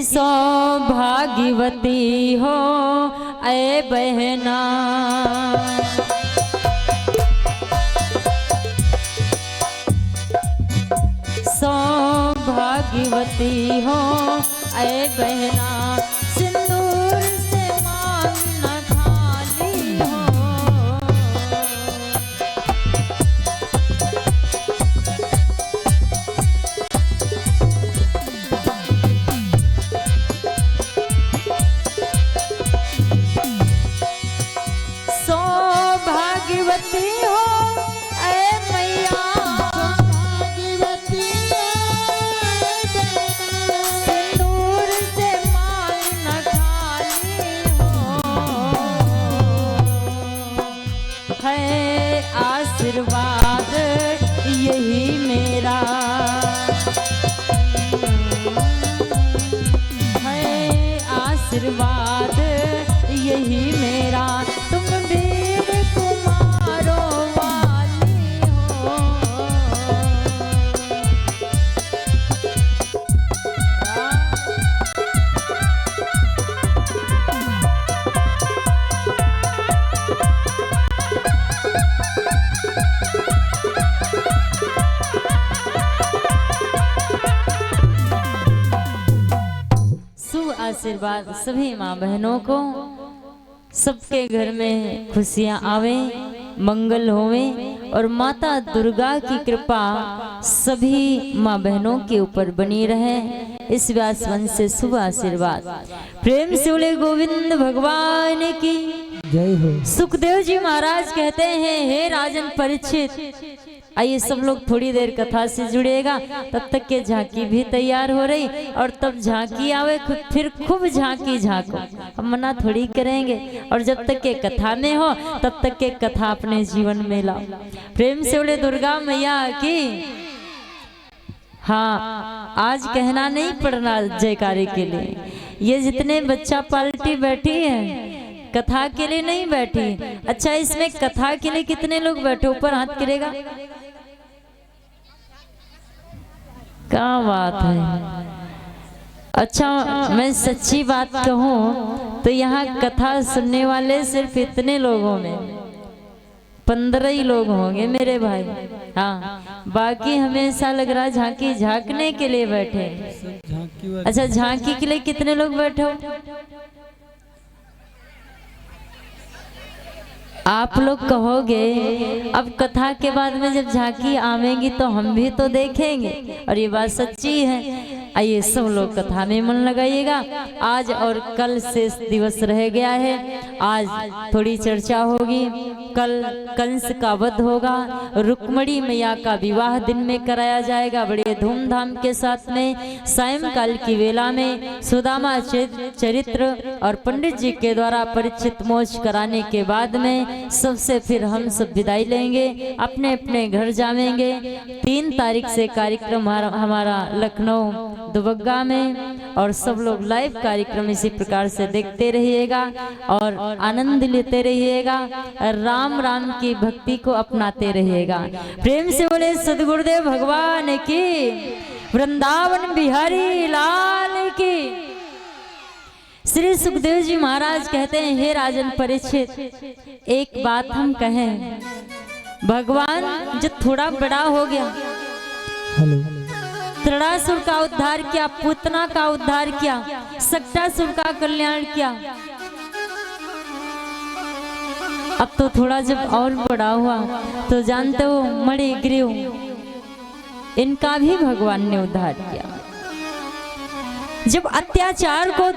सौभाग्यवती हो ऐ बहना, सौभाग्यवती हो ऐ बहना, सिंदूर से मांग न खाली हो। सौभाग्यवती हो ऐ मैया, सिंदूर से मांग न खाली हो। है आशीर्वाद यही मेरा, है आशीर्वाद यही मेरा, तुम वीर कुमारों वाली हो। शुभ आशीर्वाद सभी माँ बहनों को, सबके घर में खुशियां आवे, मंगल होवे और माता दुर्गा की कृपा सभी माँ बहनों के ऊपर बनी रहे। इस व्यास वंश से शुभ आशीर्वाद। प्रेम से बोले गोविंद भगवान की जय हो। सुखदेव जी महाराज कहते हैं, हे राजन परीक्षित, आइए सब लोग थोड़ी देर कथा से जुड़ेगा, तब तक के झांकी भी तैयार हो रही, और तब झांकी आवे फिर खूब झांकी झांको, हम मना थोड़ी करेंगे। और जब तक के कथा में हो तब तक के कथा अपने जीवन में लाओ। प्रेम से बोले दुर्गा मैया की। हाँ, आज कहना नहीं पड़ना जयकारे के लिए। ये जितने बच्चा पार्टी बैठी है कथा के लिए नहीं बैठी। अच्छा, इसमें कथा के लिए कितने लोग बैठे? ऊपर हाथ करेगा। क्या बात है। अच्छा, मैं सच्ची बात कहूँ तो यहाँ कथा सुनने वाले सिर्फ इतने लोगों में 15 ही लोग होंगे मेरे भाई। हाँ, बाकी हमेशा लग रहा झांकी झांकने के लिए बैठे। अच्छा, झांकी के लिए कितने लोग बैठे हो? आप लोग कहोगे अब कथा के बाद में जब झांकी आवेंगी तो हम भी तो देखेंगे, और ये बात सच्ची है। आइए सब लोग कथा में मन लगाइएगा। आज और कल शेष दिवस रह गया है। आज थोड़ी चर्चा होगी, कल कंस का वध होगा, रुक्मणी मैया का विवाह दिन में कराया जाएगा बड़े धूमधाम के साथ में। सायंकाल की वेला में सुदामा चरित्र और पंडित जी के द्वारा परीक्षित मोक्ष कराने के बाद में सबसे फिर हम सब विदाई लेंगे, अपने अपने घर जाएंगे। 3 तारीख से कार्यक्रम हमारा लखनऊ दुबग्गा में, और सब लोग लाइव कार्यक्रम इसी प्रकार से देखते रहिएगा और आनंद लेते रहिएगा। राम राम की भक्ति को अपनाते रहिएगा। प्रेम से बोले सद्गुरुदेव भगवान की, वृंदावन बिहारी लाल की। श्री सुखदेव जी महाराज कहते हैं, हे राजन परीक्षित, एक बात हम कहें। भगवान जब थोड़ा बड़ा हो गया, त्रिणासुर का उद्धार किया, पूतना का उद्धार किया, सक्टासुर का कल्याण किया। अब तो थोड़ा जब और बड़ा हुआ तो जानते हो मणिग्रीव, इनका भी भगवान ने उद्धार किया। जब अत्याचार को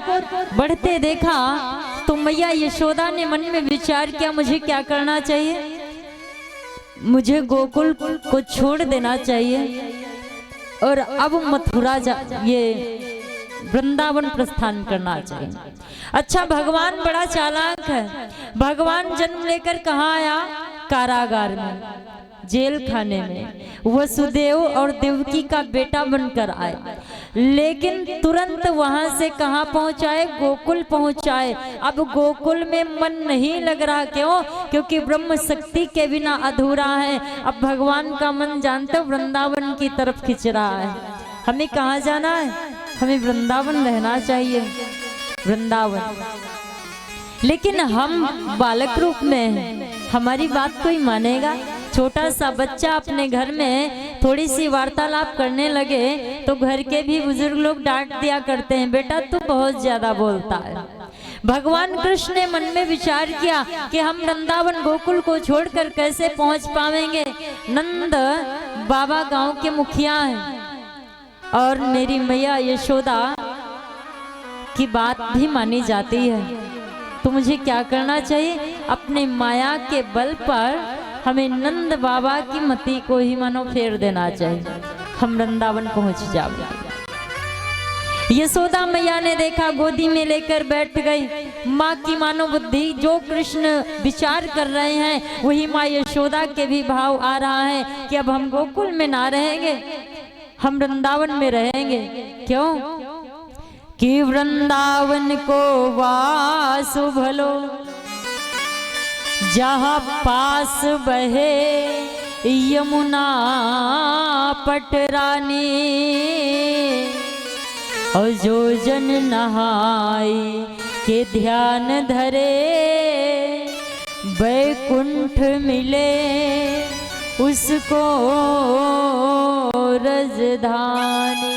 बढ़ते देखा तो मैया यशोदा ने मन में विचार किया, मुझे क्या करना चाहिए? मुझे गोकुल को छोड़ देना चाहिए और अब मथुरा ये वृंदावन प्रस्थान करना चाहिए। अच्छा, भगवान बड़ा चालाक है। भगवान जन्म लेकर कहाँ आया? कारागार में, जेल खाने में। वसुदेव और देवकी का बेटा बनकर आए, लेकिन तुरंत वहां से कहां पहुंचाए? गोकुल पहुंचाए। अब गोकुल में मन नहीं लग रहा, क्यों? क्योंकि ब्रह्म शक्ति के बिना अधूरा है। अब भगवान का मन जानते हो वृंदावन की तरफ खिंच रहा है। हमें कहाँ जाना है? हमें वृंदावन रहना चाहिए, वृंदावन। लेकिन हम बालक रूप में हैं, हमारी बात कोई मानेगा? छोटा सा बच्चा अपने घर में थोड़ी सी वार्तालाप करने लगे तो घर के भी बुजुर्ग लोग डांट दिया करते हैं, बेटा तू बहुत ज्यादा बोलता है। भगवान कृष्ण ने मन में विचार किया कि हम वृंदावन गोकुल को छोड़कर कैसे पहुंच पाएंगे। नंद बाबा गांव के मुखिया हैं और मेरी मैया यशोदा की बात भी मानी जाती है। तो मुझे क्या करना चाहिए? अपने माया के बल पर हमें नंद बाबा की मति को ही मानो फेर देना चाहिए, हम वृंदावन पहुंच जाओ। यशोदा मैया ने देखा, गोदी में लेकर बैठ गई। माँ की मानो बुद्धि, जो कृष्ण विचार कर रहे हैं वही माँ यशोदा के भी भाव आ रहा है कि अब हम गोकुल में ना रहेंगे, हम वृंदावन में रहेंगे। क्यों? कि वृंदावन को वासु भलो, जहाँ पास बहे यमुना पटरानी, और जो जन नहाई के ध्यान धरे, बैकुंठ मिले उसको रजधानी।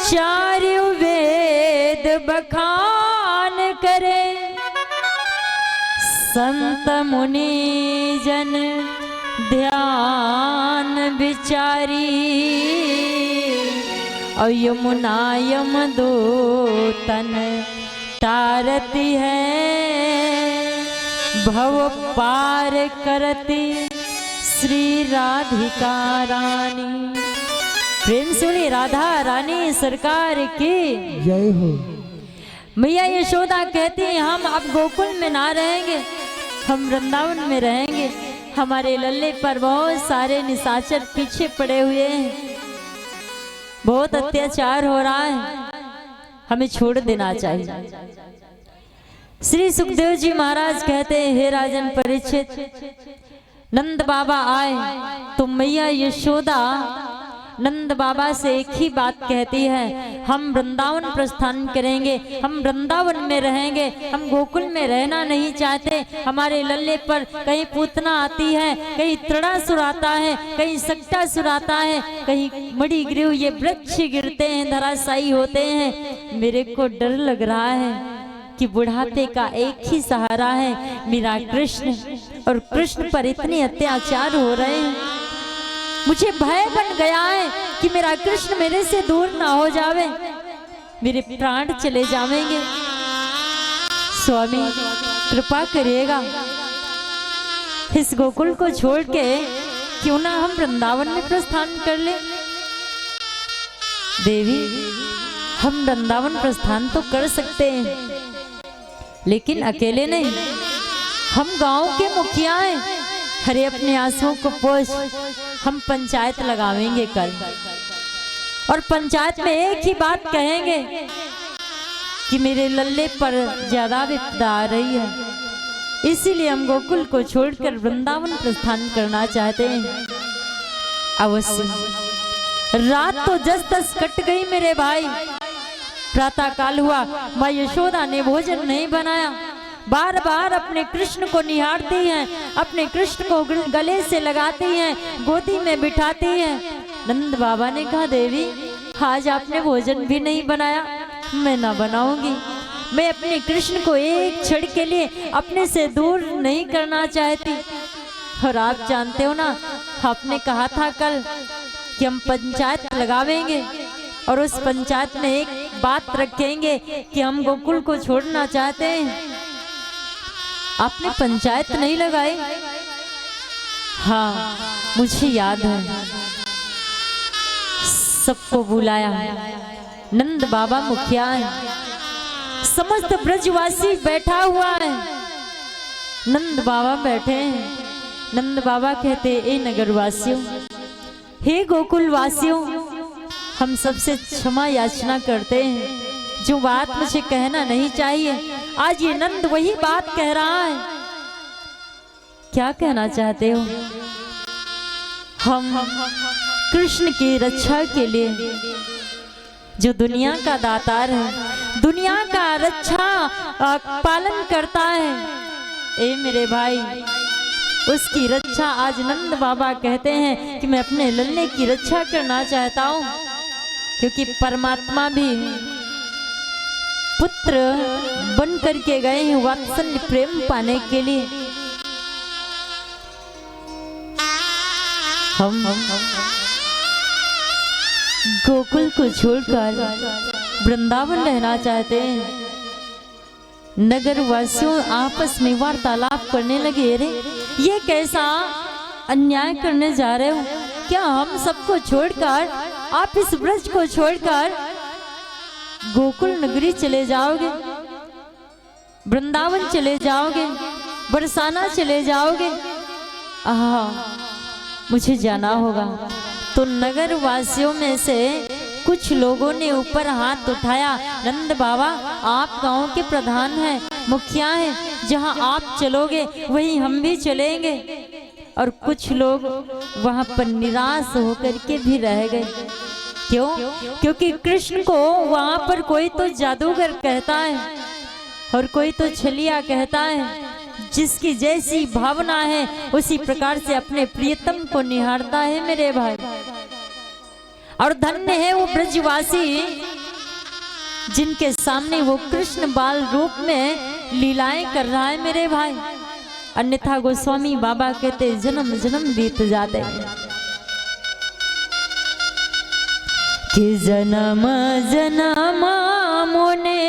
चारु वेद बखान करे, संत मुनि जन ध्यान विचारी, और यमुना यमदो तन तारती है, भव पार करती श्री राधिका रानी। प्रेम सुनी राधा रानी सरकार की जय हो। मैया यशोदा कहती हैं हम अब गोकुल में ना रहेंगे, हम वृंदावन में रहेंगे। हमारे लल्ले पर बहुत सारे निशाचर पीछे पड़े हुए हैं, बहुत अत्याचार हो रहा है, हमें छोड़ देना चाहिए। श्री सुखदेव जी महाराज कहते हैं, हे राजन परीक्षित, नंद बाबा आए तो मैया यशोदा नंद बाबा से एक ही बात कहती है, हम वृंदावन प्रस्थान करेंगे, हम वृंदावन में रहेंगे, हम गोकुल में रहना नहीं चाहते। हमारे लल्ले पर कहीं पूतना आती है, कहीं तृणासुर आता है, कहीं सक्टासुर आता है, कहीं मणिग्रीव ये वृक्ष गिरते हैं, धराशायी होते हैं। मेरे को डर लग रहा है कि बुढ़ापे का एक ही सहारा है मेरा कृष्ण, और कृष्ण पर इतने अत्याचार हो रहे हैं, मुझे भय बन गया है कि मेरा कृष्ण मेरे से दूर ना हो जावे, मेरे प्राण चले जाएंगे। स्वामी कृपा करिएगा, इस गोकुल को छोड़ के क्यों ना हम वृंदावन में प्रस्थान कर ले। देवी, हम वृंदावन प्रस्थान तो कर सकते हैं, लेकिन अकेले नहीं, हम गांव के मुखिया हैं। अरे अपने आंसुओं को पोंछ, हम पंचायत लगावेंगे कल, और पंचायत में एक ही बात कहेंगे कि मेरे लल्ले पर ज्यादा विपदा आ रही है, इसीलिए हम गोकुल को छोड़कर वृंदावन प्रस्थान करना चाहते हैं। अवश्य रात तो जस तस कट गई मेरे भाई, प्रातः काल हुआ, माँ यशोदा ने भोजन नहीं बनाया, बार बार अपने कृष्ण को निहारती हैं, अपने कृष्ण को गले से लगाती हैं, गोदी में बिठाती हैं। नंद बाबा ने कहा, देवी आज आपने भोजन भी नहीं बनाया, मैं ना बनाऊंगी। मैं अपने कृष्ण को एक क्षण के लिए अपने से दूर नहीं करना चाहती। और आप जानते हो ना, आपने कहा था कल कि हम पंचायत लगावेंगे, और उस पंचायत में एक बात रखेंगे कि हम गोकुल को छोड़ना चाहते हैं। आपने पंचायत नहीं लगाई? हाँ, मुझे याद है, सबको बुलाया, नंद बाबा मुखिया है, समस्त ब्रजवासी बैठा हुआ है, नंद बाबा बैठे हैं। नंद बाबा कहते, ए नगरवासियों, हे गोकुल वासियों, हम सबसे क्षमा याचना करते हैं, जो बात मुझे कहना नहीं चाहिए, आज ये नंद वही बात कह रहा है। क्या कहना चाहते हो? हम कृष्ण की रक्षा के लिए जो दुनिया का दातार है, दुनिया का रक्षा पालन करता है। ए मेरे भाई, उसकी रक्षा आज नंद बाबा कहते हैं कि मैं अपने लल्ले की रक्षा करना चाहता हूँ, क्योंकि परमात्मा भी पुत्र बन करके गए हैं वात्सल्य प्रेम पाने के लिए। हम गोकुल को छोड़कर वृंदावन रहना चाहते हैं। नगर वासियों आपस में वार्तालाप करने लगे, अरे ये कैसा अन्याय करने जा रहे हो? क्या हम सबको छोड़कर, आप इस ब्रज को छोड़कर गोकुल नगरी चले जाओगे, वृंदावन चले जाओगे, बरसाना चले जाओगे? मुझे जाना होगा। तो नगर वासियों में से कुछ लोगों ने ऊपर हाथ उठाया, नंद बाबा आप गांव के प्रधान हैं, मुखिया हैं, जहां आप चलोगे वहीं हम भी चलेंगे। और कुछ लोग वहां पर निराश होकर के भी रह गए। क्यों? क्योंकि कृष्ण को वहां पर कोई तो जादूगर कहता है और कोई तो छलिया कहता है। जिसकी जैसी भावना है उसी प्रकार से अपने प्रियतम को निहारता है मेरे भाई। और धन्य है वो ब्रजवासी जिनके सामने वो कृष्ण बाल रूप में लीलाएं कर रहा है मेरे भाई। अन्यथा गोस्वामी बाबा कहते जन्म जन्म बीत जाते कि जन्म जन्म मोने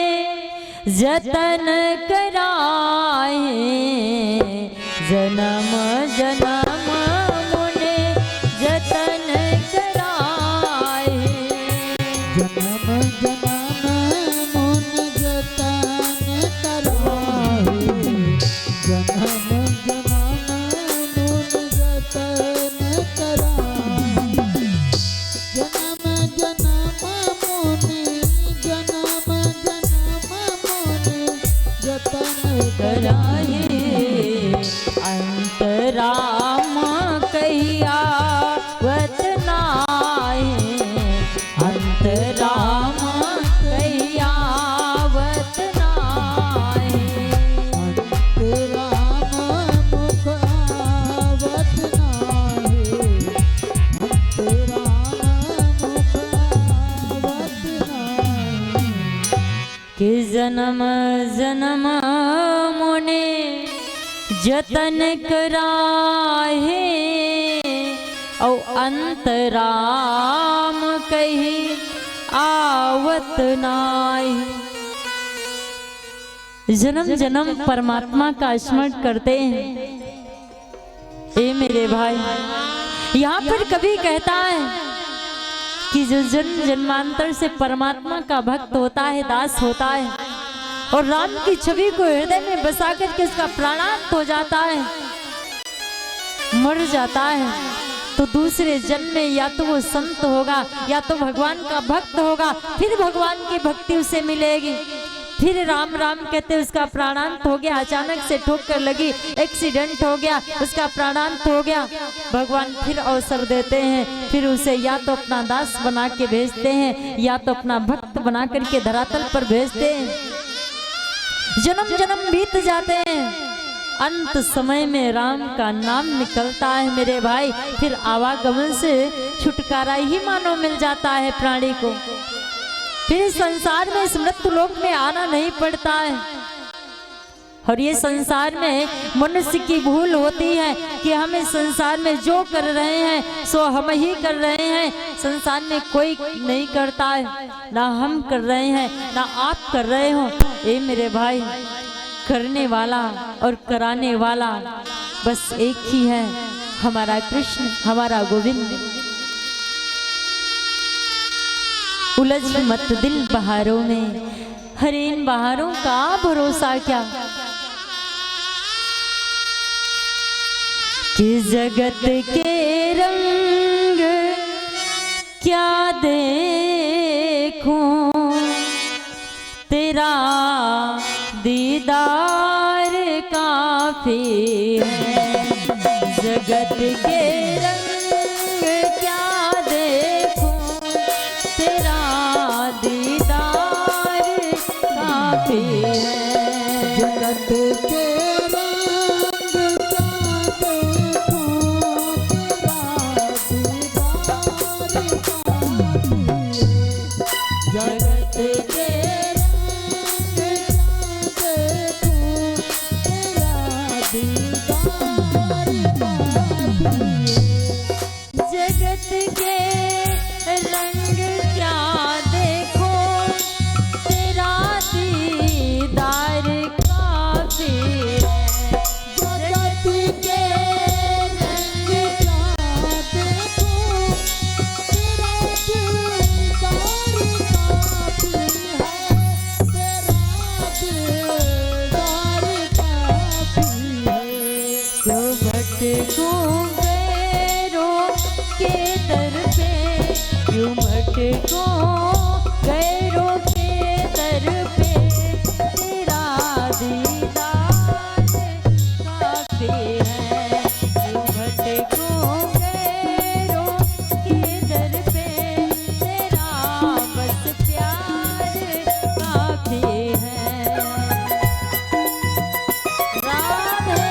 जतन कराए, जन्म जन्म मोने जतन कराए, जन्म जन्म मुन जतन कराए, जन्म जन्म मुन जतन कराए, जन्म जन्म मुनि जन्म जन्म मुनि जतन कराए। अंतराम कहिया वतनाए, अंतराम कहिया वतनाए, अंतराम मुख आवत नाहे, अंतराम मुख आवत नाहे। कि जन्म जन्म मोने जतन कराहे, औ अंतराम कही आवत नाई। जन्म जन्म परमात्मा का स्मरण करते हैं। ए मेरे भाई, यहाँ पर कभी कहता है कि जो जन्म जन्मांतर से परमात्मा का भक्त होता है, दास होता है, और राम की छवि को हृदय में बसा करके उसका प्राणांत हो जाता है, मर जाता है, तो दूसरे जन्म में या तो वो संत होगा या तो भगवान का भक्त होगा, फिर भगवान की भक्ति उसे मिलेगी। फिर राम राम कहते उसका प्राणांत हो गया, अचानक से ठोकर लगी, एक्सीडेंट हो गया, उसका प्राणांत हो गया। भगवान फिर अवसर देते हैं, फिर उसे या तो अपना दास बना के भेजते हैं या तो अपना भक्त बना करके धरातल पर भेजते हैं। जन्म जन्म बीत जाते हैं, अंत समय में राम का नाम निकलता है मेरे भाई। फिर आवागमन से छुटकारा ही मानो मिल जाता है प्राणी को। फिर संसार में इस मृत्यु लोक में आना नहीं पड़ता है। और ये संसार में मनुष्य की भूल होती है कि हम इस संसार में जो कर रहे हैं सो हम ही कर रहे हैं, संसार में कोई नहीं करता है, ना हम कर रहे हैं ना आप कर रहे हो। ए मेरे भाई, करने वाला और कराने वाला बस एक ही है, हमारा कृष्ण, हमारा गोविंद। उलझ मत दिल बहारों में, हरे इन बहारों का भरोसा क्या, कि जगत के रंग क्या देखूं, तेरा दीदार काफी है। जगत के रंग क्या देखूं, तेरा काफी है। जगत के रंग क्या देखूं, तेरा दीदार काफी है। जगत के रंग क्या देखूं, तेरा दीदार काफी है। जगत के रंग क्या देखो, तेरा दीदार काफी है। जगत के रंग क्या देखूं, तेरा दीदार काफी है। तेरा दीदार काफी है। क्यों भटकूं गैरों के दर पे, क्यों भटकूं गैरों के दर पे, तेरा दीदार काफी है। क्यों भटकूं गैरों के दर पे, तेरा बस प्यार काफी है। राधे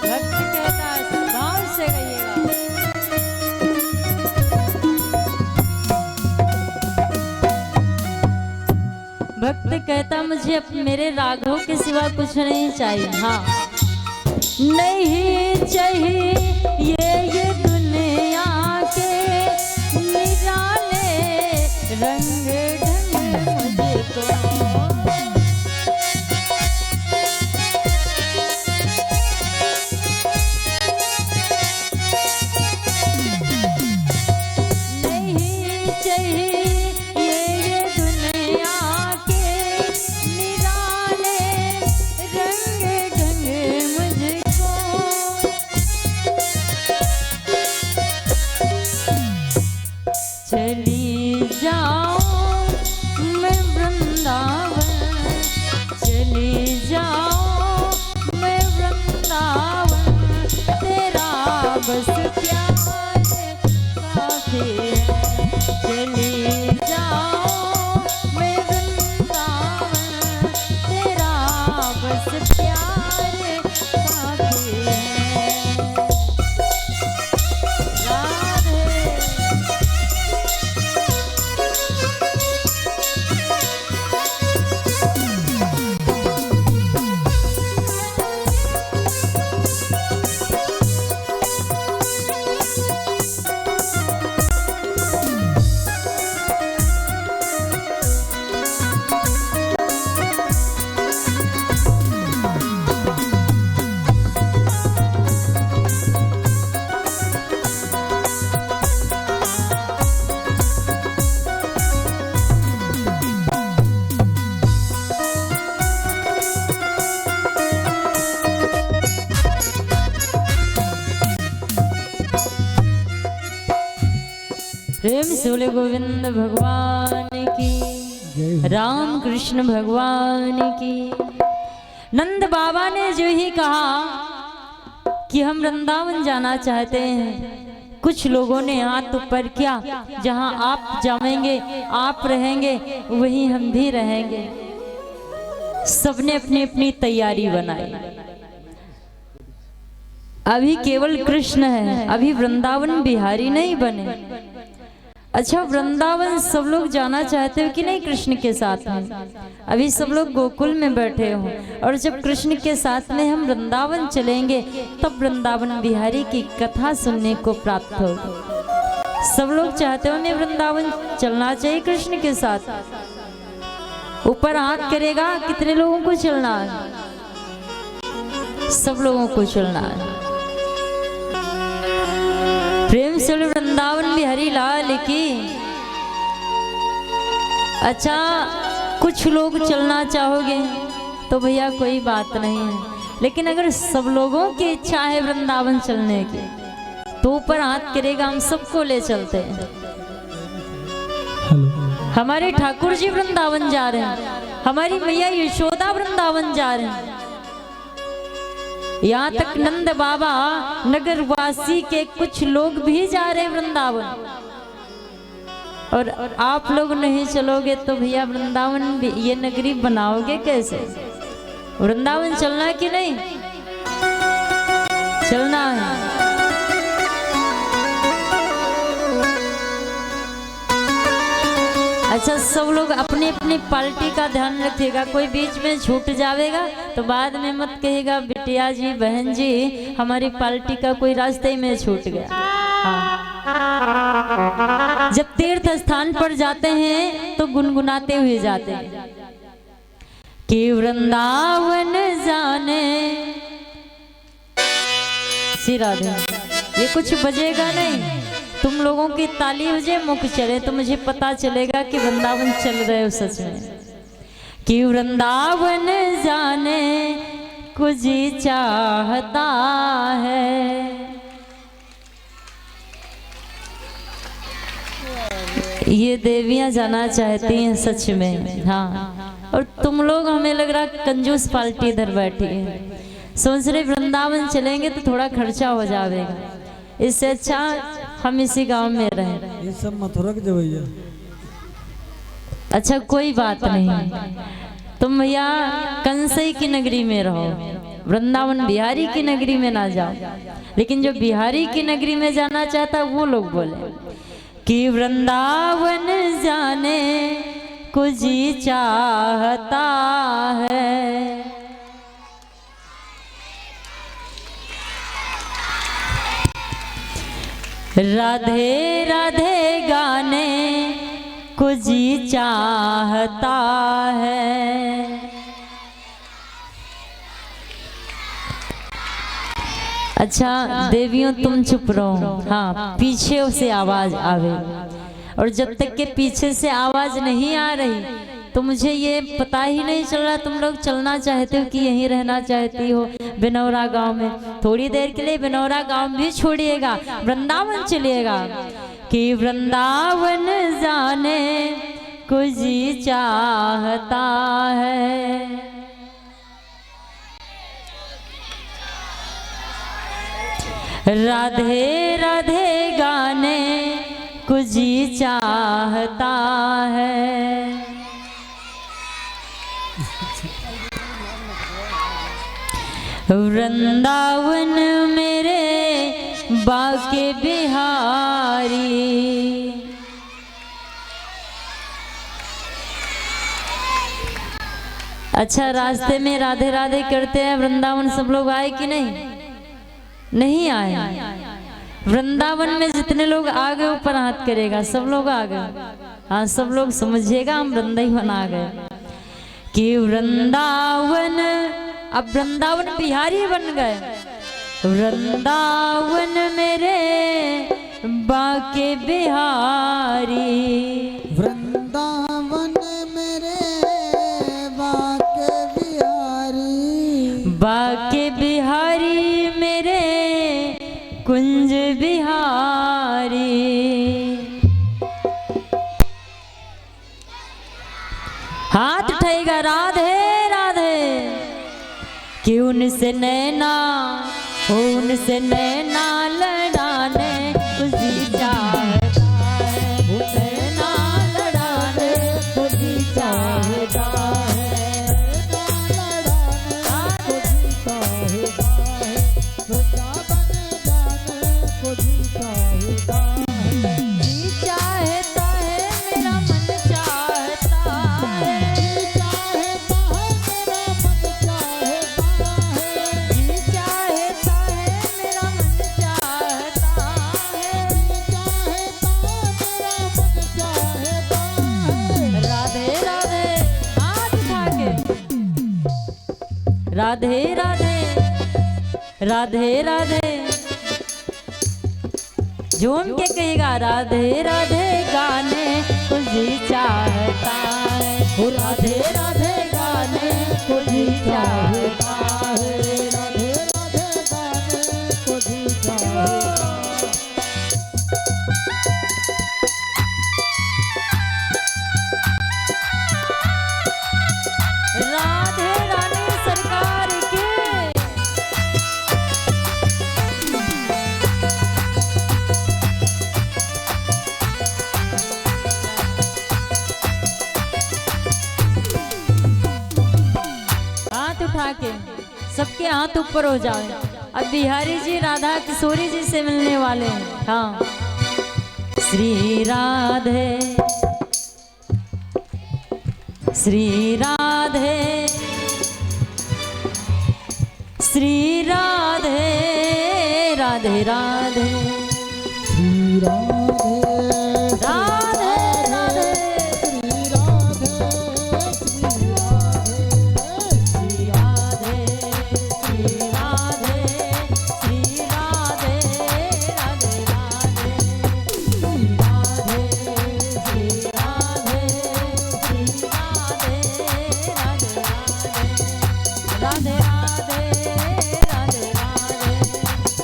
भक्त कहता है भाव से गाइएगा। भक्त कहता मुझे मेरे राघव के सिवा कुछ नहीं चाहिए। हाँ, नहीं चाहिए ये दुनिया के निराले रंग ढंग मुझको। नहीं चाहिए ये दुनिया के निराले रंग ढंग मुझको। चली जाऊं मैं वृंदावन, चली जाऊं मैं वृंदावन, तेरा बस प्यार काफी है। चली जाऊं मैं वृंदावन, तेरा बस प्यार काफी है। राधे प्रेम से बोले गोविंद भगवान की, जय हो। राम कृष्ण भगवान की। नंद बाबा ने जो ही कहा कि हम वृंदावन जाना चाहते हैं, कुछ लोगों ने हाथ ऊपर किया, जहां आप जाएंगे आप रहेंगे वहीं हम भी रहेंगे। सबने अपनी अपनी तैयारी बनाई। अभी केवल कृष्ण है, अभी वृंदावन बिहारी नहीं बने। अच्छा, वृंदावन सब लोग जाना चाहते हो कि नहीं कृष्ण के साथ में? अभी सब लोग गोकुल में बैठे हो, और जब कृष्ण के साथ में हम वृंदावन चलेंगे तब वृंदावन बिहारी की कथा सुनने को प्राप्त हो। सब लोग चाहते हो नहीं वृंदावन चलना चाहिए कृष्ण के साथ? ऊपर हाथ करेगा, कितने लोगों को चलना है? सब लोगों को चलना है। प्रेम से वृंदावन बिहारी लाल की। अच्छा, कुछ लोग चलना चाहोगे तो भैया कोई बात नहीं है, लेकिन अगर सब लोगों की इच्छा है वृंदावन चलने की तो ऊपर हाथ करेगा, हम सबको ले चलते हैं। हमारे ठाकुर जी वृंदावन जा रहे हैं, हमारी मैया यशोदा वृंदावन जा रहे हैं। यहाँ तक नंद बाबा नगर वासी के कुछ लोग भी जा रहे हैं वृंदावन। और आप लोग नहीं चलोगे तो भैया वृंदावन ये नगरी बनाओगे कैसे? वृंदावन चलना है कि नहीं? चलना है। अच्छा, सब लोग अपनी अपनी पार्टी का ध्यान रखिएगा। कोई बीच में छूट जाएगा तो बाद में मत कहेगा बिटिया जी, बहन जी, हमारी पार्टी का कोई रास्ते में छूट गया। हाँ। जब तीर्थ स्थान पर जाते हैं तो गुनगुनाते हुए जाते हैं कि वृंदावन जाने। श्री राधे। ये कुछ बजेगा नहीं, तुम लोगों की ताली बजे, मुख चले तो मुझे पता चलेगा कि वृंदावन चल रहे हो सच में। कि वृंदावन जाने कुछ चाहता है। ये देवियां जाना चाहती हैं सच में। हाँ, और तुम लोग हमें लग रहा कंजूस पार्टी इधर बैठी है, सोच रहे वृंदावन चलेंगे तो थोड़ा खर्चा हो जाएगा, इससे अच्छा हम इसी गांव में रहें। ये सब मथुरा के भैया। अच्छा, कोई बात नहीं, तुम भैया कंसई की नगरी में रहो, वृंदावन बिहारी की नगरी में ना जाओ। लेकिन जो बिहारी की नगरी में जाना चाहता वो लोग बोले कि वृंदावन जाने कुछ चाहता है। राधे राधे गाने कुछ चाहता है। अच्छा देवियों तुम चुप रहो, हाँ पीछे से आवाज आवे। और जब तक के पीछे से आवाज नहीं आ रही तो मुझे ये पता ही नहीं चल रहा तुम लोग चलना चाहते हो कि यहीं रहना चाहती हो बिनौरा गांव में। थोड़ी देर के लिए बिनौरा गांव भी छोड़िएगा, वृंदावन चलिएगा। कि वृंदावन जाने कुछ चाहता है। राधे राधे गाने कुछ चाहता है। वृंदावन मेरे बाके बिहारी। अच्छा, रास्ते में राधे राधे करते हैं वृंदावन सब लोग आए कि नहीं? नहीं आए। वृंदावन में जितने लोग आ गए ऊपर हाथ करेगा, सब लोग आ गए। हाँ, सब लोग समझिएगा हम वृंदावन आ गए। कि वृंदावन, अब वृंदावन बिहारी बन गए। वृंदावन मेरे बाके बिहारी। वृंदावन मेरे बाके बिहारी। बाके बिहारी मेरे कुंज बिहारी। हाथ उठाएगा राधे राधे। कि उनसे नैना लड़ाने कुछ चाहता है। नैना लड़ाने कुछ चाहता है। राधे राधे राधे राधे झूम के कहेगा राधे राधे गाने कुछ चाहता है। राधे राधे गाने कुछ चाहता है। राधे राधे गाने कुछ चाहता है। हाथ ऊपर हो जाए। अब बिहारी जी राधा किशोरी जी से मिलने वाले हैं। हाँ, श्री राधे श्री राधे श्री राधे राधे राधे श्री राधे राधे राधे श्री राधे श्री राधे श्री राधे श्री राधे राधे राधे श्री राधे श्री राधे श्री राधे राधे राधे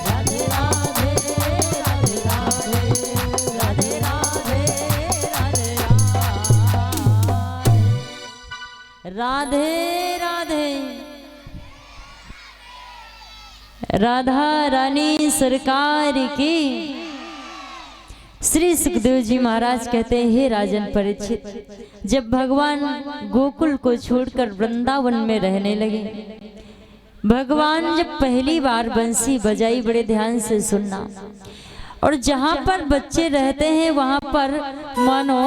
राधे राधे राधे राधे राधे राधे राधे। राधा रानी सरकार की। श्री सुखदेव जी महाराज कहते हैं, हे राजन परीक्षित, जब भगवान गोकुल को छोड़कर वृंदावन में रहने लगे, भगवान जब पहली बार बंसी बजाई, बड़े ध्यान से सुनना, और जहां पर बच्चे रहते हैं वहां पर मानो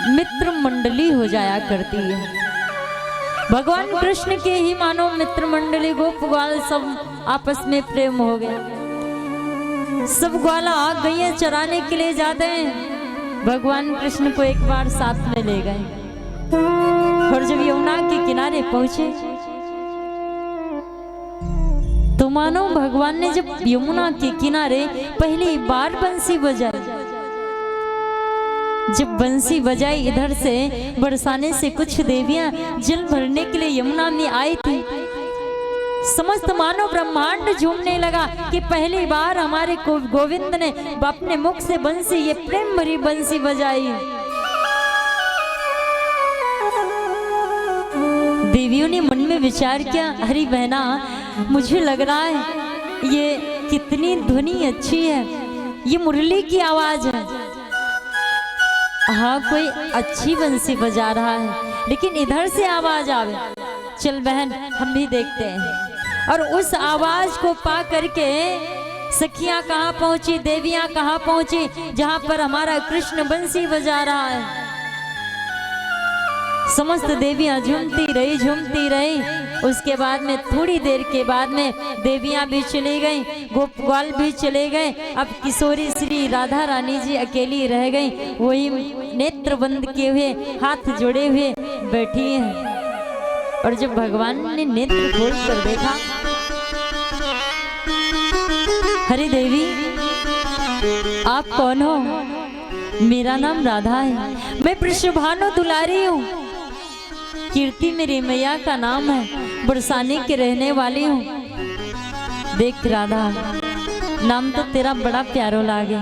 मित्र मंडली हो जाया करती है। भगवान कृष्ण के ही मानो मित्र मंडली, गोप ग्वाल सब आपस में प्रेम हो गया। सब ग्वाला गैया चराने के लिए जाते हैं। भगवान कृष्ण को एक बार साथ में ले गए, और जब यमुना के किनारे पहुंचे तो मानो भगवान ने जब यमुना के किनारे पहली बार बंसी बजाई, जब बंसी बजाई, इधर से बरसाने से कुछ देवियां जल भरने के लिए यमुना में आई थी। समस्त मानव ब्रह्मांड झूमने लगा कि पहली बार हमारे गोविंद ने अपने मुख से बंसी, ये प्रेम भरी बंसी बजाई। देवियों ने मन में विचार किया, हरी बहना, मुझे लग रहा है ये कितनी ध्वनि अच्छी है, ये मुरली की आवाज है। हाँ, कोई अच्छी बंसी बजा रहा है, लेकिन इधर से आवाज आवे, चल बहन हम भी देखते हैं। और उस आवाज को पा करके सखियां कहाँ पहुंची, देवियां कहाँ पहुंची, जहां पर हमारा कृष्ण बंसी बजा रहा है। समस्त देवियां झूमती रही। उसके बाद में थोड़ी देर के बाद में देवियां भी चली गईं, गोप ग्वाल भी चले गए। अब किशोरी श्री राधा रानी जी अकेली रह गईं, वही नेत्र बंद किए हुए, हाथ जोड़े हुए बैठी हैं। और जब भगवान ने नेत्र खोल कर देखा, हरे देवी आप कौन हो? मेरा नाम राधा है, मैं वृषभानु दुलारी हूँ, कीर्ति मेरी मैया का नाम है, बरसाने के रहने वाली हूँ। देख राधा, नाम तो तेरा बड़ा प्यारो लागे।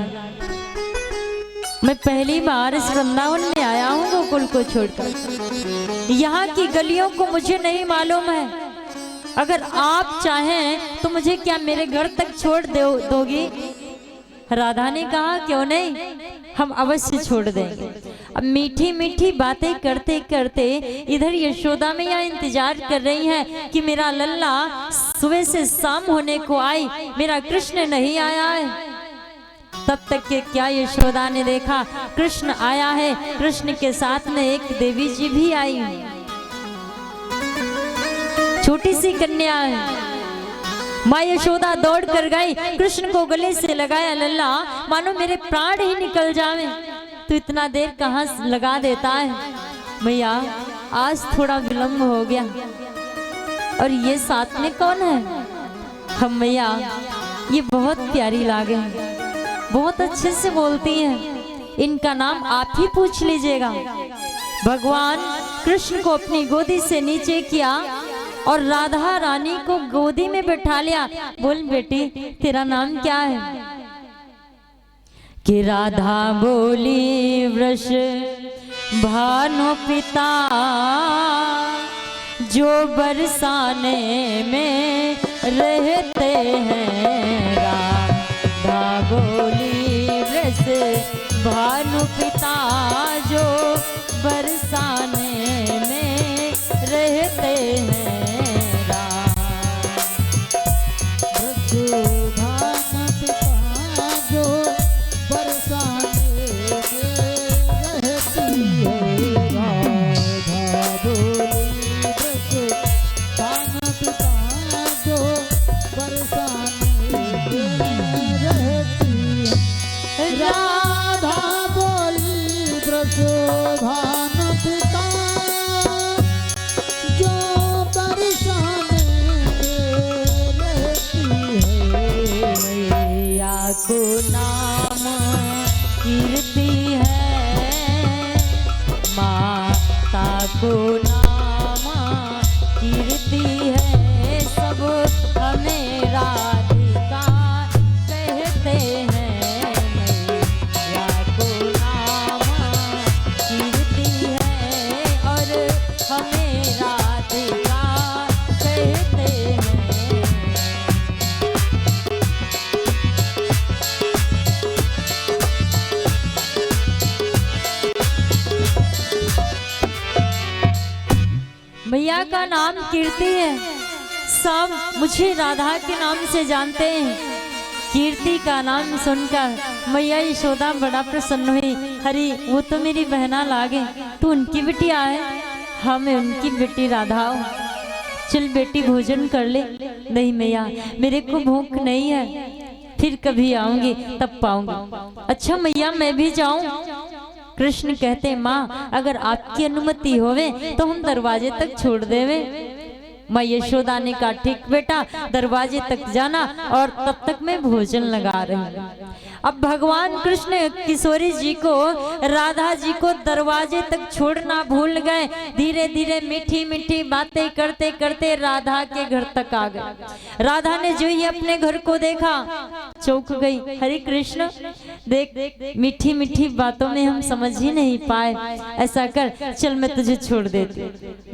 मैं पहली बार इस वृंदावन में आया हूँ गोकुल को छोड़कर। यहाँ की गलियों को मुझे नहीं मालूम है। अगर आप चाहें तो मुझे क्या मेरे घर तक छोड़ दोगी? राधा ने कहा, क्यों नहीं, हम अवश्य छोड़ देंगे। अब मीठी मीठी बातें करते करते इधर यशोदा मैया इंतजार कर रही हैं कि मेरा लल्ला सुबह से शाम होने को आई, मेरा कृष्ण नहीं आया है। तब तक के क्या यशोदा ने देखा कृष्ण आया है, कृष्ण के साथ में एक देवी जी भी आई, छोटी सी कन्या है। माँ यशोदा दौड़ कर गई, कृष्ण को गले से लगाया, लल्ला मानो मेरे प्राण ही निकल जावे, तू इतना देर कहाँ लगा देता है? मैया आज थोड़ा विलंब हो गया। और ये साथ में कौन है? हम मैया, ये बहुत प्यारी लागे, बहुत अच्छे से बोलती हैं, इनका नाम आप ही पूछ लीजिएगा। भगवान कृष्ण को अपनी गोदी से नीचे किया और राधा रानी को गोदी में बैठा लिया। बोल बेटी तेरा नाम क्या है? कि राधा बोली, वृष भानु पिता जो बरसाने में रहते हैं। राधा बोली, वृष भानु पिता जो बरसाने में रहते हैं। सुधान पिता जो बरसाने में रहती है राधा बोली सुधान पिता जो बरसाने में रहती है राधा बोली प्रशोभान पिता जो बरसाने मैया को नाम कीर्ति है, माता को नाम कीर्ति है, सब हमें राधिका कहते हैं। मैया को नाम कीर्ति है और हमें राधिका कहते हैं। मैया का नाम कीर्ति है, सब मुझे राधा के नाम से जानते हैं। कीर्ति का नाम सुनकर मैया यशोदा बड़ा प्रसन्न हुई। हरी वो तो मेरी बहना लागे, तू उनकी बिटिया है, हाँ मैं उनकी बेटी राधा हूँ। चल बेटी भोजन कर ले। नहीं मैया मेरे को भूख नहीं है, फिर कभी आऊंगी तब पाऊंगी। अच्छा मैया मैं भी जाऊं? कृष्ण कहते माँ अगर आपकी अनुमति होवे तो हम दरवाजे तक छोड़ देवे। माँ यशोदा ने कहा ठीक बेटा दरवाजे तक जाना और तब तक मैं भोजन लगा रही हूँ। अब भगवान कृष्ण किशोरी जी को राधा जी को दरवाजे तक छोड़ना भूल गए। धीरे धीरे मीठी मीठी बातें करते करते राधा के घर तक आ गए। राधा ने जो ही अपने घर को देखा चौंक गई। हरे कृष्ण देख मीठी मीठी बातों में हम समझ ही नहीं पाए, ऐसा कर चल मैं तुझे छोड़ देती।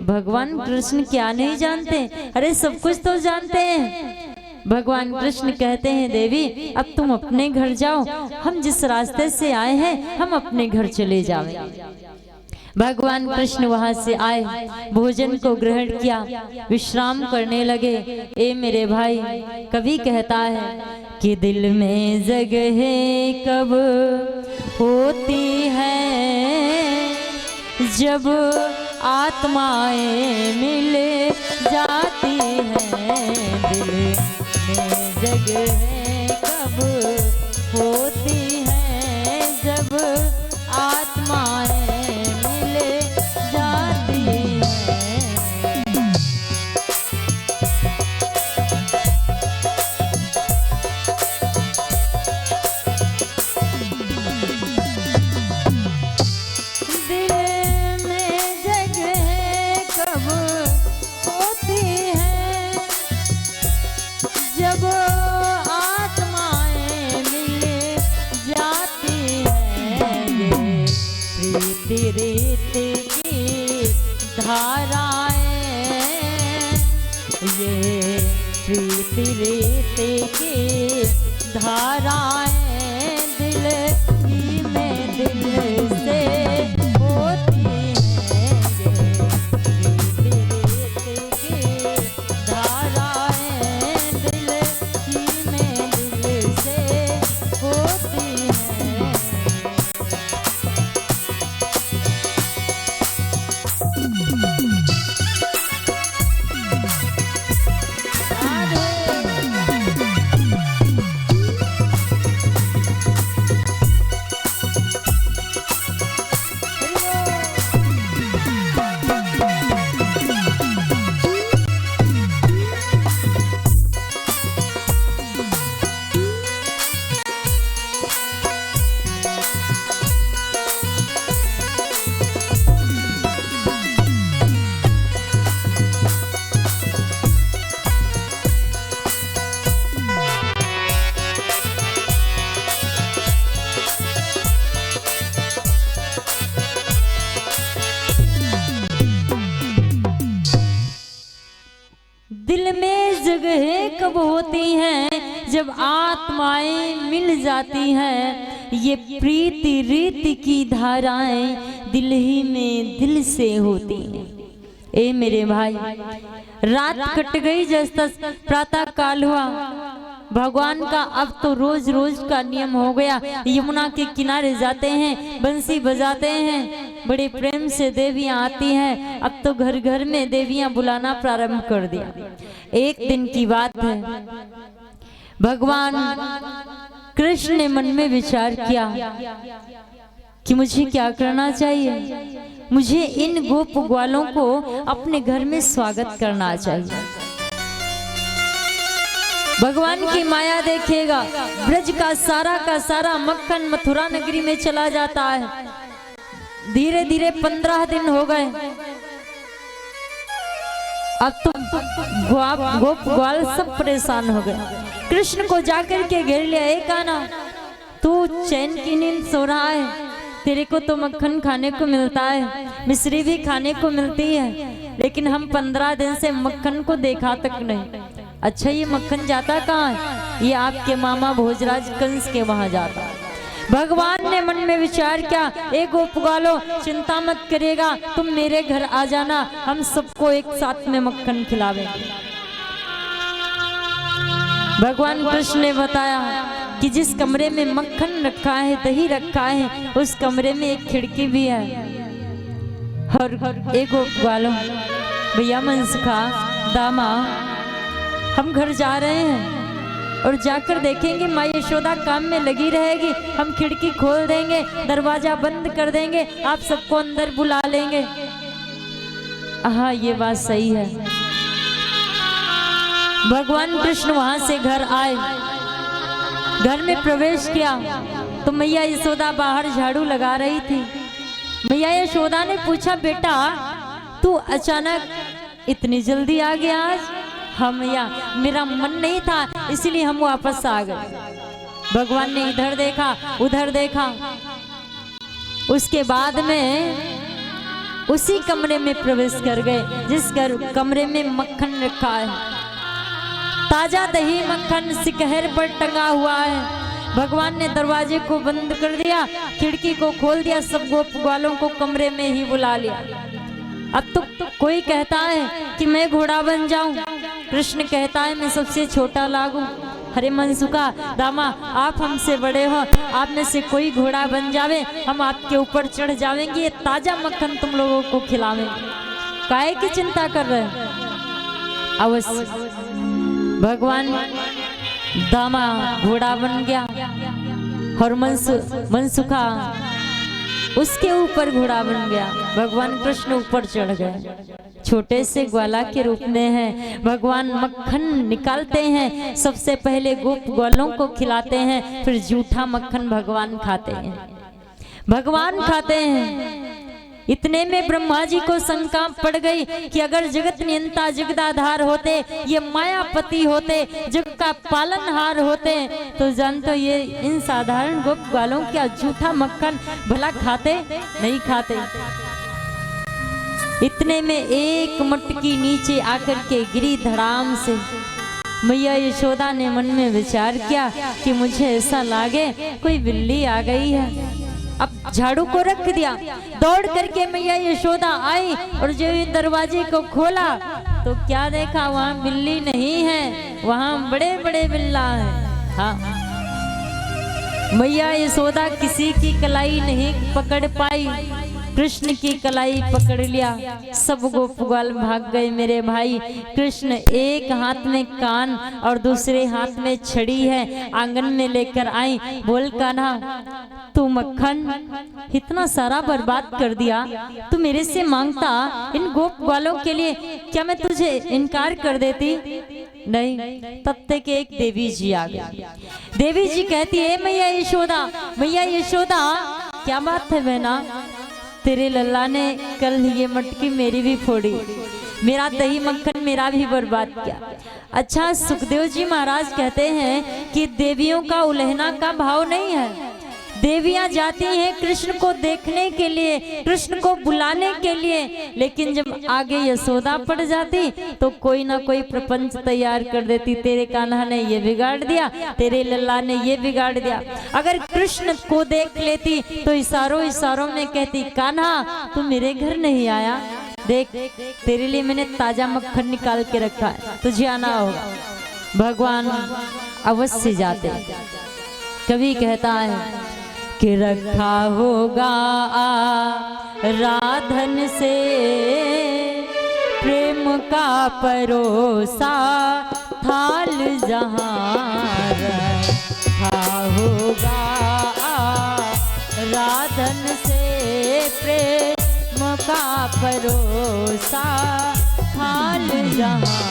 भगवान कृष्ण क्या नहीं जानते, अरे सब कुछ तो जानते हैं। भगवान कृष्ण कहते हैं देवी अब तुम अपने घर जाओ, हम जिस रास्ते से आए हैं हम अपने घर चले जाएं। भगवान कृष्ण वहां से आए, भोजन को ग्रहण किया, विश्राम करने लगे। ए मेरे भाई कवि कहता है कि दिल में जगह कब होती है जब आत्माएं मिल जाती हैं। दिल में जगह कब होती है जब आत्माएं मिल जाती हैं। दिल में जगह कब होती है जब आत्माएं मिल जाती हैं। ये प्रीति रीति की धाराएं, ये प्रीति रीति की धाराएं दिल ही में दिल से होती हैं। ये प्रीति रीति की धाराएं दिल ही में दिल से होती हैं। दिल में जगह कब होती हैं जब आत्माएं मिल जाती हैं। ये प्रीति रीति की धाराएं दिल ही में दिल से होती हैं। ए मेरे भाई रात कट गई, जैसा प्रातः काल हुआ भगवान का अब तो रोज रोज का नियम हो गया, यमुना के किनारे जाते हैं, बंसी बजाते हैं, बड़े प्रेम से देवियां आती हैं। अब तो घर घर में देवियां बुलाना प्रारंभ कर दिया। एक दिन की बात है, भगवान कृष्ण ने मन में विचार किया कि मुझे क्या करना चाहिए। मुझे इन गोप ग्वालों को अपने घर में स्वागत करना चाहिए। भगवान की माया देखिएगा, ब्रज का सारा मक्खन मथुरा नगरी में चला जाता है। धीरे धीरे 15 दिन हो गए। अब तो गोप ग्वाल सब परेशान हो गए। कृष्ण को जाकर के घेर लिया, एक आना तू चैन की नींद सो रहा है, तेरे को तो मक्खन खाने को मिलता है, मिश्री भी खाने को मिलती है, लेकिन हम 15 दिन से मक्खन को देखा तक नहीं। अच्छा ये मक्खन जाता कहाँ है? ये आपके मामा भोजराज कंस के वहां जाता है। भगवान ने मन में विचार किया, ए गोप ग्वालो चिंता मत करिएगा, तुम मेरे घर आ जाना, हम सबको एक साथ में मक्खन खिलावेंगे। भगवान कृष्ण ने बताया कि जिस कमरे में मक्खन रखा है, दही रखा है, उस कमरे में एक खिड़की भी है। और एक गोप ग्वालो, भैया मनसुखा, दामा, हम घर जा रहे हैं और जाकर देखेंगे माँ यशोदा काम में लगी रहेगी, हम खिड़की खोल देंगे, दरवाजा बंद कर देंगे, आप सबको अंदर बुला लेंगे। हाँ ये बात सही है। भगवान कृष्ण वहां से घर आए, घर में प्रवेश किया तो मैया यशोदा बाहर झाड़ू लगा रही थी। मैया यशोदा ने पूछा, बेटा तू अचानक इतनी जल्दी आ गया आज? हाँ मैया, मेरा मन नहीं था इसलिए हम वापस आ गए। भगवान ने इधर देखा उधर देखा, उसके बाद में उसी कमरे में प्रवेश कर गए जिस कमरे में मक्खन रखा है। ताजा दही मक्खन सिकहर पर टंगा हुआ है। भगवान ने दरवाजे को बंद कर दिया, खिड़की को खोल दिया, सब गोप ग्वालों को कमरे में ही बुला लिया। अब तो कोई कहता है कि मैं घोड़ा बन जाऊं, कृष्ण कहता है मैं सबसे छोटा लागू। अरे मनसुखा, दामा, आप हमसे बड़े हो, आप में से कोई घोड़ा बन जावे, हम आपके ऊपर चढ़ जावेंगे, ये ताजा मक्खन तुम लोगों को खिलावेंगे। काहे की चिंता कर रहे हैं? अवश्य भगवान दामा घोड़ा बन गया और मनसुखा उसके ऊपर घोड़ा बन गया। भगवान कृष्ण ऊपर चढ़ गए, छोटे से ग्वाला के रूप में है। भगवान मक्खन निकालते हैं, सबसे पहले गोप ग्वालों को खिलाते हैं, फिर जूठा मक्खन भगवान खाते हैं। भगवान खाते हैं। इतने में ब्रह्मा जी को शंका पड़ गई कि अगर जगत नियंता जगदाधार होते, ये मायापति होते, जग का पालनहार होते, तो जानते ये इन साधारण गोप ग्वालों का झूठा मक्खन भला खाते? नहीं खाते। इतने में एक मटकी नीचे आकर के गिरी धड़ाम से। मैया यशोदा ने मन में विचार किया कि मुझे ऐसा लागे कोई बिल्ली आ गई है। अब झाड़ू को रख दिया, दौड़ करके मैया यशोदा आई और जब दरवाजे को खोला तो क्या देखा, वहां बिल्ली नहीं है, वहां बड़े बड़े बिल्ला है। हाँ, मैया यशोदा किसी की कलाई नहीं पकड़ पाई, कृष्ण की कलाई पकड़ लिया। सब गोप ग्वाल भाग गए मेरे भाई। कृष्ण एक हाथ में कान और दूसरे हाथ में छड़ी है, आंगन में लेकर आई। बोल कान्हा, तू मक्खन इतना सारा बर्बाद कर दिया, तू मेरे से मांगता इन गोप ग्वालों के लिए, क्या मैं तुझे इनकार कर देती? नहीं। तब तक एक देवी जी आ गई। देवी जी कहती है, मैया यशोदा, मैया यशोदा, क्या बात है बहना, तेरे लल्ला ने कल ये मटकी मेरी भी फोड़ी, मेरा दही मक्खन मेरा भी बर्बाद किया। अच्छा, सुखदेव जी महाराज कहते हैं कि देवियों का उल्हना का भाव नहीं है। देवियां जाती हैं कृष्ण को देखने के लिए, कृष्ण को बुलाने के लिए, लेकिन जब आगे यशोदा पड़ जाती तो कोई ना कोई प्रपंच तैयार कर देती। तेरे कान्हा ने ये बिगाड़ दिया, तेरे लल्ला ने ये बिगाड़ दिया। अगर कृष्ण को देख लेती तो इशारों इशारों में कहती, कान्हा तू मेरे घर नहीं आया, देख तेरे लिए मैंने ताजा मक्खन निकाल के रखा है, तुझे आना होगा। भगवान अवश्य जाते। कवि कहता है कि रखा होगा राधन से प्रेम का परोसा थाल जहाँ रखा होगा राधन से प्रेम का परोसा थाल जहाँ।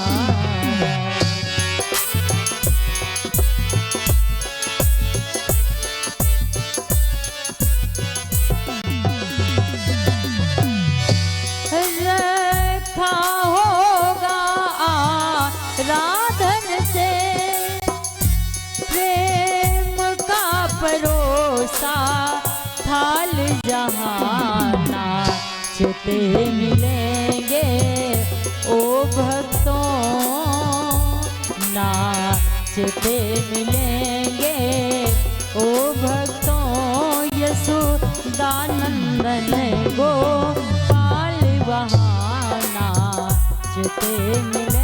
राधन से प्रेम का परोसा थाल जहाँ नाचते मिलेंगे ओ भक्तों, नाचते मिलेंगे ओ भक्तों, यशोदानंदन गोपाल वहाँ नाचते मिलेंगे।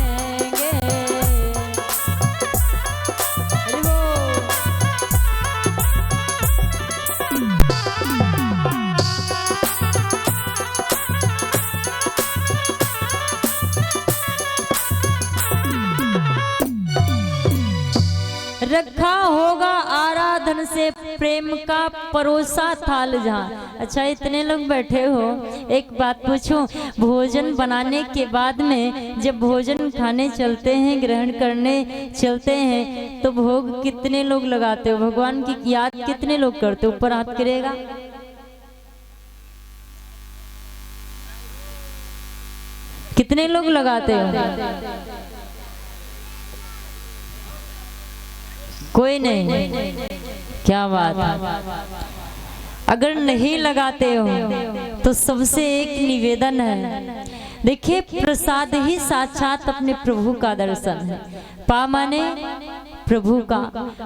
रखा होगा आराधन से प्रेम का परोसा थाल जहाँ। अच्छा, इतने लोग बैठे हो, एक बात पूछूं, भोजन बनाने के बाद में जब भोजन खाने चलते हैं, ग्रहण करने चलते हैं, तो भोग कितने लोग लगाते हो? भगवान की याद कितने लोग करते हो? ऊपर हाथ करेगा। कितने लोग लगाते हो? कोई नहीं। क्या बात है। अगर नहीं लगाते हो तो सबसे एक निवेदन है, देखिए प्रसाद ही साक्षात अपने प्रभु का दर्शन है। पा माने प्रभु का,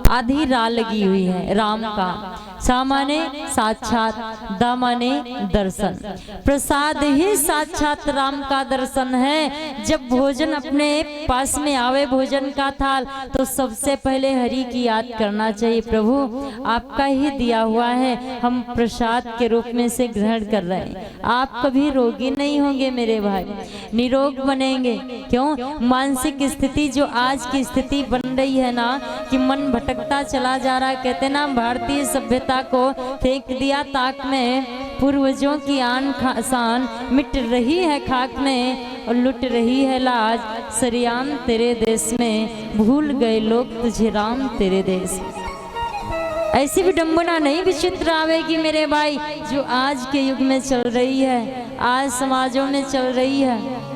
आधी रा लगी हुई है राम का, सा माने साक्षात, दा माने दर्शन। प्रसाद ही साक्षात राम का दर्शन है। जब भोजन अपने पास में आवे, भोजन का थाल, तो सबसे पहले हरि की याद करना चाहिए। प्रभु आपका ही दिया हुआ है, हम प्रसाद के रूप में से ग्रहण कर रहे हैं। आप कभी रोगी नहीं होंगे मेरे भाई, निरोग बनेंगे। क्यों? मानसिक स्थिति जो आज की स्थिति बन रही है ना, कि मन भटकता चला जा रहा है। कहते ना, भारतीय सभ्यता को फेंक दिया ताक में, पूर्वजों की आन शान मिट रही है खाक में, और लुट रही है लाज सरियाम तेरे देश में, भूल गए लोग तुझे राम तेरे देश। ऐसी विडंबना नहीं विचित्र आवेगी मेरे भाई, जो आज के युग में चल रही है, आज समाजों में चल रही है।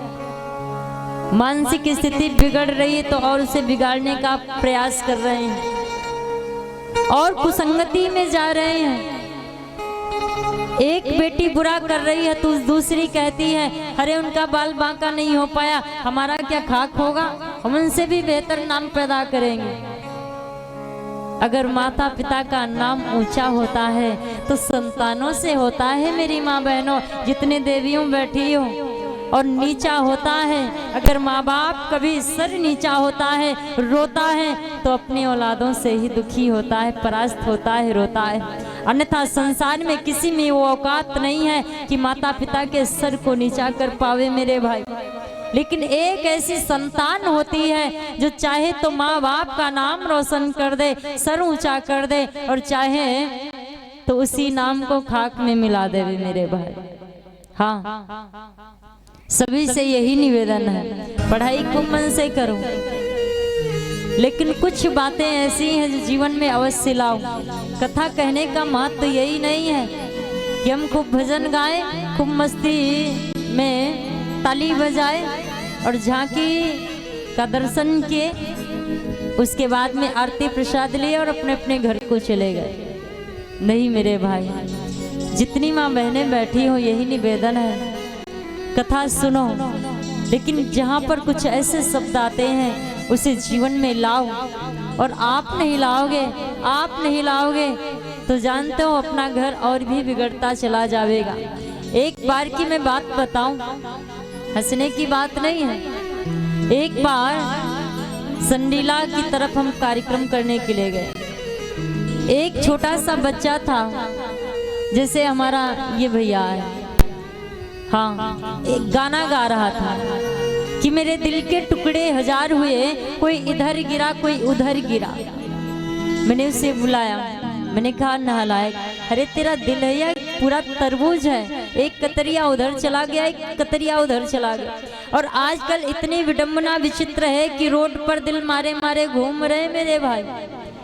मानसिक स्थिति बिगड़ रही है तो और उसे बिगाड़ने का प्रयास कर रहे हैं और कुसंगति में जा रहे हैं। एक बेटी बुरा कर रही है तो दूसरी कहती है, अरे उनका बाल बांका नहीं हो पाया, हमारा क्या खाक होगा, हम उनसे भी बेहतर नाम पैदा करेंगे। अगर माता पिता का नाम ऊंचा होता है तो संतानों से होता है मेरी माँ बहनों, जितने देवियों बैठी हो। और नीचा होता है, अगर माँ बाप कभी सर नीचा होता है, रोता है, तो अपनी औलादों से ही दुखी होता है, परास्त होता है, रोता है। अन्यथा संसार में किसी में वो औकात नहीं है कि माता पिता के सर को नीचा कर पावे मेरे भाई। लेकिन एक ऐसी संतान होती है जो चाहे तो माँ बाप का नाम रोशन कर दे, सर ऊंचा कर दे, और चाहे तो उसी नाम को खाक में मिला दे मेरे भाई। हाँ, सभी से यही निवेदन है, पढ़ाई खूब मन से करो, लेकिन कुछ बातें ऐसी हैं जो जीवन में अवश्य लाओ। कथा कहने का महत्व तो यही नहीं है कि हम खूब भजन गाएं, खूब मस्ती में ताली बजाए और झांकी का दर्शन किए, उसके बाद में आरती प्रसाद लिए और अपने अपने घर को चले गए। नहीं मेरे भाई, जितनी माँ बहनें बैठी हो यही निवेदन है, कथा सुनो, लेकिन जहाँ पर कुछ ऐसे शब्द आते हैं उसे जीवन में लाओ। और आप नहीं लाओगे तो जानते हो अपना घर और भी बिगड़ता चला जाएगा। एक बार की मैं बात बताऊं, हंसने की बात नहीं है। एक बार संडीला की तरफ हम कार्यक्रम करने के लिए गए। एक छोटा सा बच्चा था, जैसे हमारा ये भैया है, हाँ, एक गाना गा रहा था कि मेरे दिल के टुकड़े हजार हुए, कोई इधर गिरा कोई उधर गिरा। मैंने उसे बुलाया, मैंने कहा नालायक, अरे तेरा दिल है या पूरा तरबूज है, एक कतरिया उधर चला गया एक कतरिया उधर चला गया। और आजकल इतनी विडंबना विचित्र है कि रोड पर दिल मारे मारे घूम रहे मेरे भाई।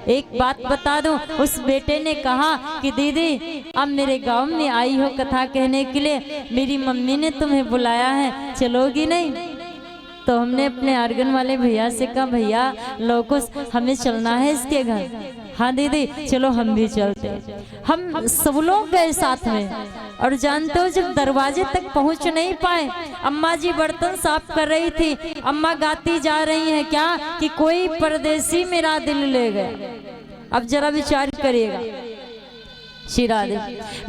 एक बात बता दूं, उस बेटे ने कहा कि दीदी अब मेरे गांव में आई हो कथा कहने के लिए, मेरी मम्मी ने तुम्हें बुलाया है, चलोगी नहीं? तो हमने अपने आर्गन वाले भैया से कहा, भैया लोकुस हमें चलना है इसके घर। हाँ दीदी चलो हम भी चलते। हम सब लोग गए साथ में, और जानते हो जब दरवाजे तक पहुंच नहीं पाए, अम्मा जी बर्तन साफ कर रही थी, अम्मा गाती जा रही हैं क्या कि कोई परदेसी मेरा दिल ले गया। अब जरा विचार करिएगा, शिरादे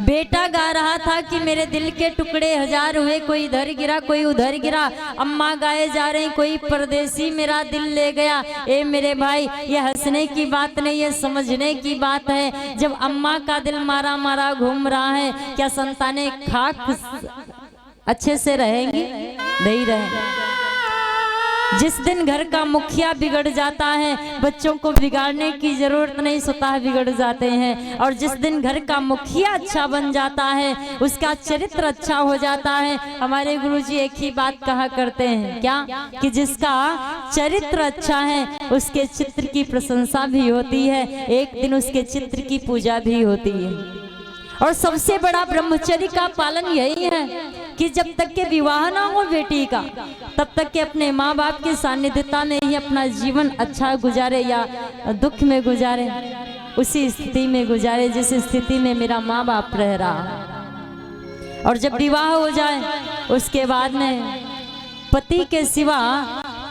बेटा गा रहा था कि मेरे दिल के टुकड़े हजार हुए, कोई इधर गिरा कोई उधर गिरा। अम्मा गाए जा रहे कोई परदेसी मेरा दिल ले गया। ए मेरे भाई, ये हंसने की बात नहीं है, समझने की बात है। जब अम्मा का दिल मारा मारा घूम रहा है, क्या संतानें खाक अच्छे से रहेंगी? नहीं रहेंगी। जिस दिन घर का मुखिया बिगड़ जाता है, बच्चों को बिगाड़ने की जरूरत नहीं, स्वतः बिगड़ जाते हैं। और जिस दिन घर का मुखिया अच्छा बन जाता है, उसका चरित्र अच्छा हो जाता है। हमारे गुरुजी एक ही बात कहा करते हैं, क्या कि जिसका चरित्र अच्छा है उसके चित्र की प्रशंसा भी होती है, एक दिन उसके चित्र की पूजा भी होती है। और सबसे बड़ा ब्रह्मचर्य का पालन यही है कि जब तक के विवाह ना हो बेटी का, तब तक के अपने माँ बाप की सानिध्यता में ही अपना जीवन अच्छा गुजारे या दुख में गुजारे, उसी स्थिति में गुजारे जिस स्थिति में मेरा माँ बाप रह रहा। और जब विवाह हो जाए उसके बाद में पति के सिवा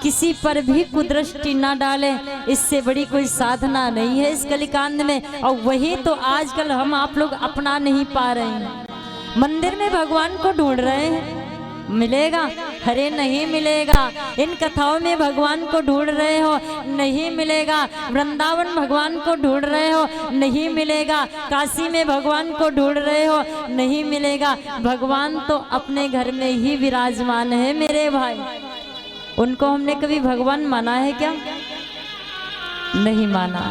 किसी पर भी कुदृष्टि ना डाले, इससे बड़ी कोई साधना नहीं है इस कलिकांड में। और वही तो आजकल हम आप लोग अपना नहीं पा रहे हैं। मंदिर में भगवान को ढूंढ रहे हैं, मिलेगा? अरे नहीं मिलेगा। इन कथाओं में भगवान को ढूंढ रहे हो, नहीं मिलेगा। वृंदावन भगवान को ढूंढ रहे हो, नहीं मिलेगा। काशी में भगवान को ढूंढ रहे हो, नहीं मिलेगा। भगवान तो अपने घर में ही विराजमान है मेरे भाई। उनको हमने कभी भगवान माना है क्या? नहीं माना।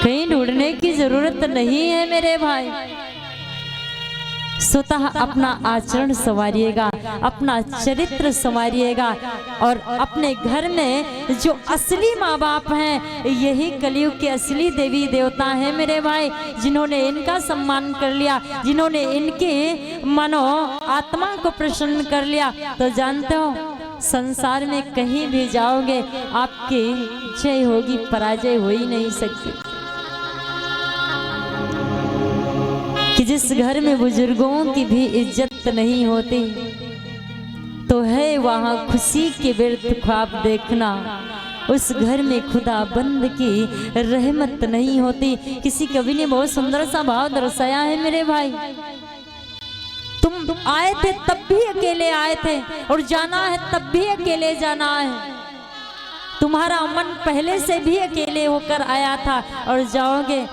कहीं ढूंढने की जरूरत नहीं है मेरे भाई। स्वतः अपना आचरण संवारिएगा, अपना चरित्र संवारिएगा, और अपने घर में जो असली माँ बाप हैं, यही कलयुग के असली देवी देवता हैं मेरे भाई। जिन्होंने इनका सम्मान कर लिया, जिन्होंने इनके मनो आत्मा को प्रसन्न कर लिया, तो जानते हो संसार में कहीं भी जाओगे आपकी जय होगी, पराजय हो ही नहीं सकती। कि जिस घर में बुजुर्गों की भी इज्जत नहीं होती, तो है वहां खुशी के व्यर्थ ख्वाब देखना। उस घर में खुदा बंद की रहमत नहीं होती। किसी कवि ने बहुत सुंदर सा भाव दर्शाया है मेरे भाई। तुम आए थे तब भी अकेले आए थे, और जाना है तब भी अकेले जाना है। तुम्हारा मन पहले से भी अकेले होकर आया था, और जाओगे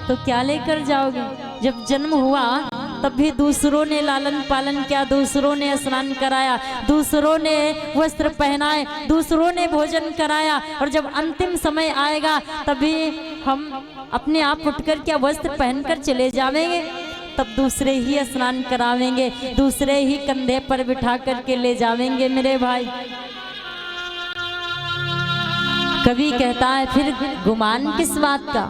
तो क्या लेकर जाओगे? जब जन्म हुआ तब भी दूसरों ने लालन पालन किया, दूसरों ने स्नान कराया, दूसरों ने वस्त्र पहनाए, दूसरों ने भोजन कराया। और जब अंतिम समय आएगा तभी हम अपने आप उठकर क्या वस्त्र पहनकर चले जाएंगे, तब दूसरे ही स्नान करावेंगे, दूसरे ही कंधे पर बिठा करके ले जाएंगे मेरे भाई। कवि कहता है फिर गुमान किस बात का,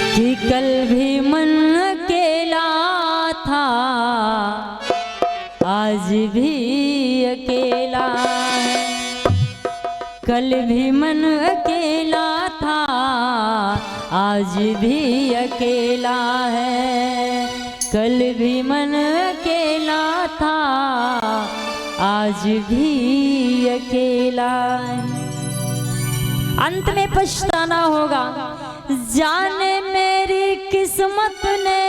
कि कल भी मन अकेला था, आज भी अकेला है। कल भी मन अकेला था, आज भी अकेला है। कल भी मन अकेला था, आज भी अकेला है। अंत में पछताना होगा, जाने मेरी किस्मत ने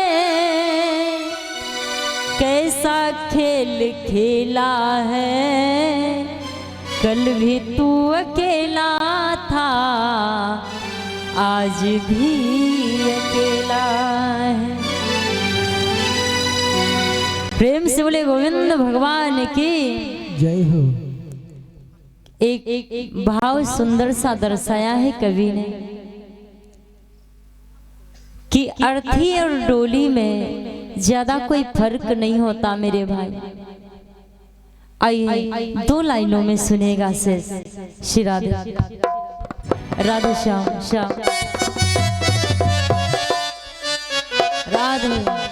कैसा खेल खेला है, कल भी तू अकेला था, आज भी अकेला है। प्रेम से बोले गोविंद भगवान की जय हो। एक भाव सुंदर सा दर्शाया है कवि ने कि अर्थी और डोली में ज्यादा कोई फर्क नहीं होता मेरे भाई। आइए 2 लाइनों में सुनेगा शेष। श्री राधे राधे श्याम श्याम राधे।